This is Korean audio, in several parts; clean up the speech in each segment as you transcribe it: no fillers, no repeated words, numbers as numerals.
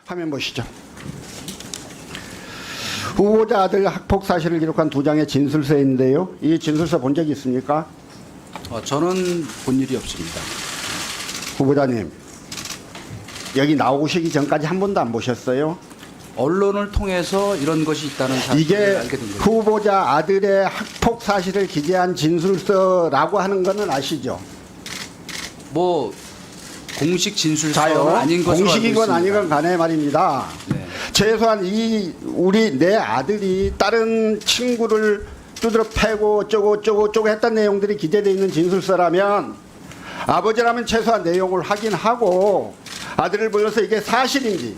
화면 보시죠. 후보자 아들 학폭 사실을 기록한 두 장의 진술서인데요. 이 진술서 본 적이 있습니까? 저는 본 일이 없습니다. 후보자님, 여기 나오시기 전까지 한 번도 안 보셨어요? 언론을 통해서 이런 것이 있다는 사실을 이게 알게 된 거예요. 후보자 아들의 학폭 사실을 기재한 진술서라고 하는 거는 아시죠? 뭐 공식 진술서는 자요. 아닌 것으로 공식이건 알고 있습니다. 아니건 간에 말입니다. 네. 최소한 우리 내 아들이 다른 친구를 두드러 패고 어쩌고 했던 내용들이 기재되어 있는 진술서라면 아버지라면 최소한 내용을 확인하고 아들을 불러서 이게 사실인지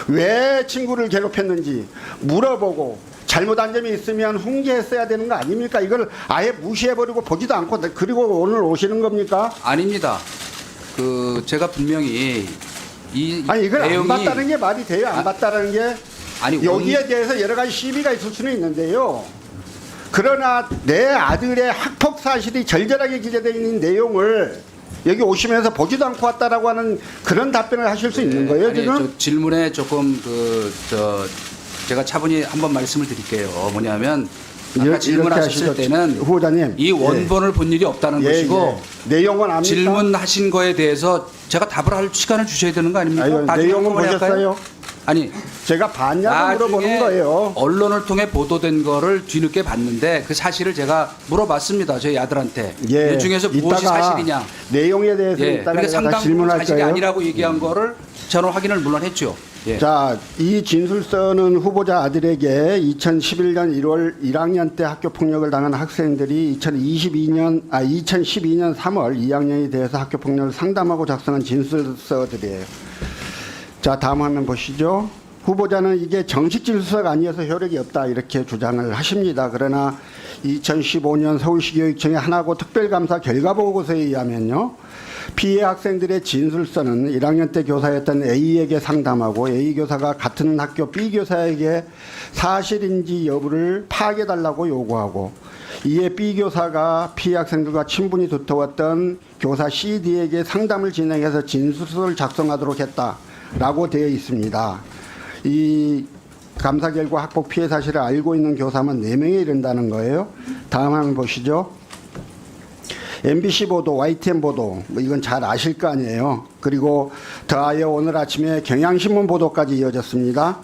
왜 친구를 괴롭혔는지 물어보고 잘못한 점이 있으면 훈계했어야 되는 거 아닙니까? 이걸 아예 무시해버리고 보지도 않고 그리고 오늘 오시는 겁니까? 아닙니다. 제가 분명히 아니 이걸 내용이 안 봤다는 게 말이 돼요? 안 봤다는 게 아니 여기에 대해서 여러 가지 시비가 있을 수는 있는데요. 그러나 내 아들의 학폭 사실이 절절하게 기재되어 있는 내용을 여기 오시면서 보지도 않고 왔다라고 하는 그런 답변을 하실 수 있는 거예요, 아니, 지금? 저 질문에 조금 제가 차분히 한번 말씀을 드릴게요. 뭐냐면 아까 질문하셨을 때는 후보자님 이 원본을 본 일이 없다는 것이고 내용은 압니까? 질문하신 거에 대해서 제가 답을 할 시간을 주셔야 되는 거 아닙니까? 아유, 나중에 내용은 한꺼번에 할까요? 보셨어요? 아니 제가 봤냐고 물어보는 나중에 거예요. 언론을 통해 보도된 거를 뒤늦게 봤는데 그 사실을 제가 물어봤습니다. 저희 아들한테. 그 중에서 무엇이 이따가 사실이냐. 내용에 대해서 예, 이따가 그러니까 제가 다 상당 부분 질문할 사실이 거예요. 아니라고 얘기한 거를 저는 확인을 물론 했죠. 예. 자, 이 진술서는 후보자 아들에게 2011년 1월 1학년 때 학교 폭력을 당한 학생들이 2012년 3월 2학년이 돼서 학교 폭력을 상담하고 작성한 진술서들이에요. 자, 다음 화면 보시죠. 후보자는 이게 정식 진술서가 아니어서 효력이 없다 이렇게 주장을 하십니다. 그러나 2015년 서울시 교육청의 하나고 특별감사 결과보고서에 의하면요. 피해 학생들의 진술서는 1학년 때 교사였던 A에게 상담하고 A 교사가 같은 학교 B 교사에게 사실인지 여부를 파악해달라고 요구하고 이에 B 교사가 피해 학생들과 친분이 두터웠던 교사 CD에게 상담을 진행해서 진술서를 작성하도록 했다라고 되어 있습니다. 이 감사 결과 학폭 피해 사실을 알고 있는 교사만 4명에 이른다는 거예요. 다음 화면 보시죠. MBC 보도, YTN 보도, 뭐 이건 잘 아실 거 아니에요. 그리고 더하여 오늘 아침에 경향신문 보도까지 이어졌습니다.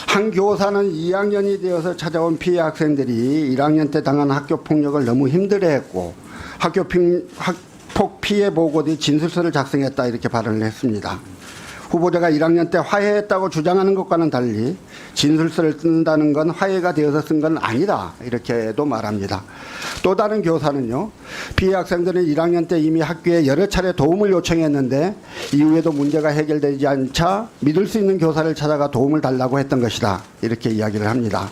한 교사는 2학년이 되어서 찾아온 피해 학생들이 1학년 때 당한 학교 폭력을 너무 힘들어했고 학폭 피해 보고 뒤 진술서를 작성했다 이렇게 발언을 했습니다. 후보자가 1학년 때 화해했다고 주장하는 것과는 달리 진술서를 쓴다는 건 화해가 되어서 쓴 건 아니다 이렇게도 말합니다. 또 다른 교사는요. 피해 학생들은 1학년 때 이미 학교에 여러 차례 도움을 요청했는데 이후에도 문제가 해결되지 않자 믿을 수 있는 교사를 찾아가 도움을 달라고 했던 것이다 이렇게 이야기를 합니다.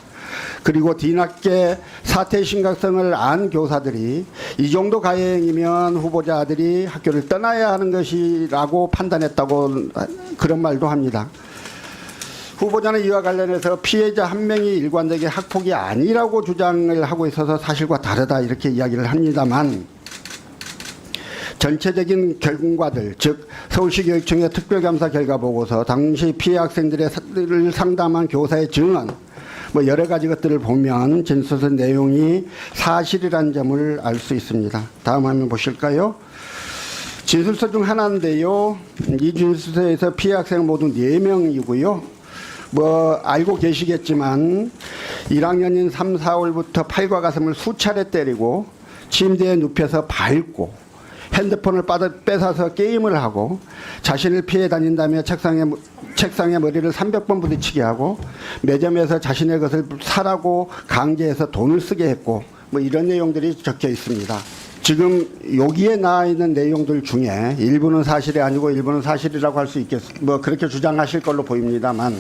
그리고 뒤늦게 사태의 심각성을 안 교사들이 이 정도 가해행위면 후보자 아들이 학교를 떠나야 하는 것이라고 판단했다고 그런 말도 합니다. 후보자는 이와 관련해서 피해자 한 명이 일관되게 학폭이 아니라고 주장을 하고 있어서 사실과 다르다 이렇게 이야기를 합니다만 전체적인 결과들 즉 서울시 교육청의 특별감사 결과 보고서 당시 피해 학생들을 상담한 교사의 증언 뭐 여러 가지 것들을 보면 진술서 내용이 사실이라는 점을 알 수 있습니다. 다음 화면 보실까요? 진술서 중 하나인데요. 이 진술서에서 피해 학생 모두 4명이고요. 뭐 알고 계시겠지만 1학년인 3, 4월부터 팔과 가슴을 수차례 때리고 침대에 눕혀서 밟고 핸드폰을 뺏어서 게임을 하고 자신을 피해 다닌다며 책상에 머리를 300번 부딪히게 하고 매점에서 자신의 것을 사라고 강제해서 돈을 쓰게 했고 뭐 이런 내용들이 적혀 있습니다. 지금 여기에 나와 있는 내용들 중에 일부는 사실이 아니고 일부는 사실이라고 할 수 뭐 그렇게 주장하실 걸로 보입니다만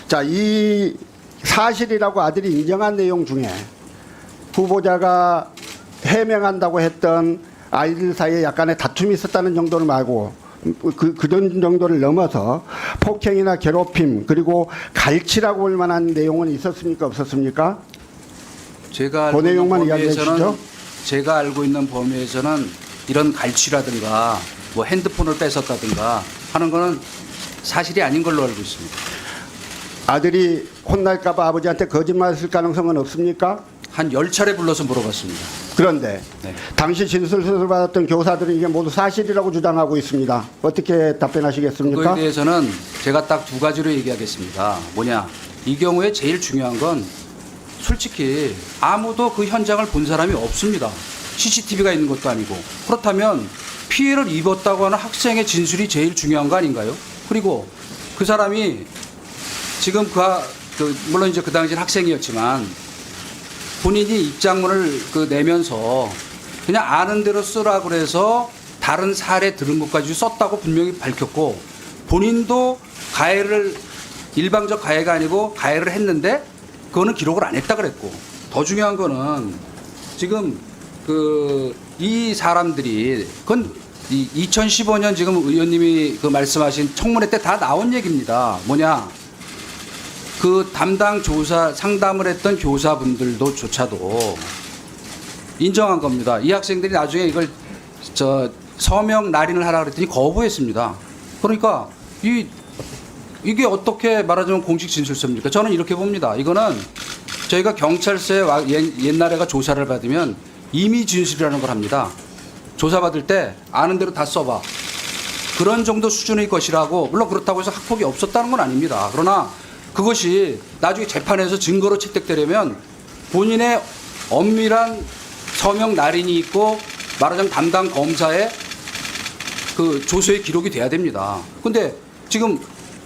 자, 이 사실이라고 아들이 인정한 내용 중에 후보자가 해명한다고 했던 아이들 사이에 약간의 다툼이 있었다는 정도를 말고 그 정도를 넘어서 폭행이나 괴롭힘 그리고 갈치라고 볼 만한 내용은 있었습니까 없었습니까? 제가 그 알고 있는 내용만 이야기해 주시죠. 제가 알고 있는 범위에서는 이런 갈취라든가 뭐 핸드폰을 뺏었다든가 하는 거는 사실이 아닌 걸로 알고 있습니다. 아들이 혼날까 봐 아버지한테 거짓말했을 가능성은 없습니까? 한 10차례 불러서 물어봤습니다. 그런데 네. 당시 진술서를 받았던 교사들은 이게 모두 사실이라고 주장하고 있습니다. 어떻게 답변하시겠습니까? 그거에 대해서는 제가 딱 두 가지로 얘기하겠습니다. 뭐냐, 이 경우에 제일 중요한 건 솔직히 아무도 그 현장을 본 사람이 없습니다. CCTV가 있는 것도 아니고. 그렇다면 피해를 입었다고 하는 학생의 진술이 제일 중요한 거 아닌가요? 그리고 그 사람이 지금 물론 이제 그 당시엔 학생이었지만 본인이 입장문을 내면서 그냥 아는 대로 쓰라 그래서 다른 사례 들은 것까지 썼다고 분명히 밝혔고, 본인도 가해를 일방적 가해가 아니고 가해를 했는데 그거는 기록을 안 했다 그랬고, 더 중요한 거는 지금 이 사람들이 그건 2015년 지금 의원님이 말씀하신 청문회 때 다 나온 얘기입니다. 뭐냐, 담당 조사 상담을 했던 교사분들조차도 인정한 겁니다. 이 학생들이 나중에 이걸 서명 날인을 하라 그랬더니 거부했습니다. 그러니까 이게 어떻게 말하자면 공식 진술서입니까? 저는 이렇게 봅니다. 이거는 저희가 경찰서에 옛날에가 조사를 받으면 임의 진술이라는 걸 합니다. 조사받을 때 아는 대로 다 써봐. 그런 정도 수준의 것이라고, 물론 그렇다고 해서 학폭이 없었다는 건 아닙니다. 그러나 그것이 나중에 재판에서 증거로 채택되려면 본인의 엄밀한 서명 날인이 있고 말하자면 담당 검사의 조서의 기록이 돼야 됩니다. 근데 지금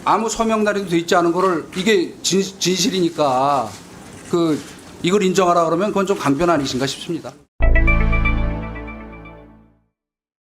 아무 서명 날인도 돼 있지 않은 거를 이게 진실이니까 이걸 인정하라 그러면 그건 좀 강변 아니신가 싶습니다.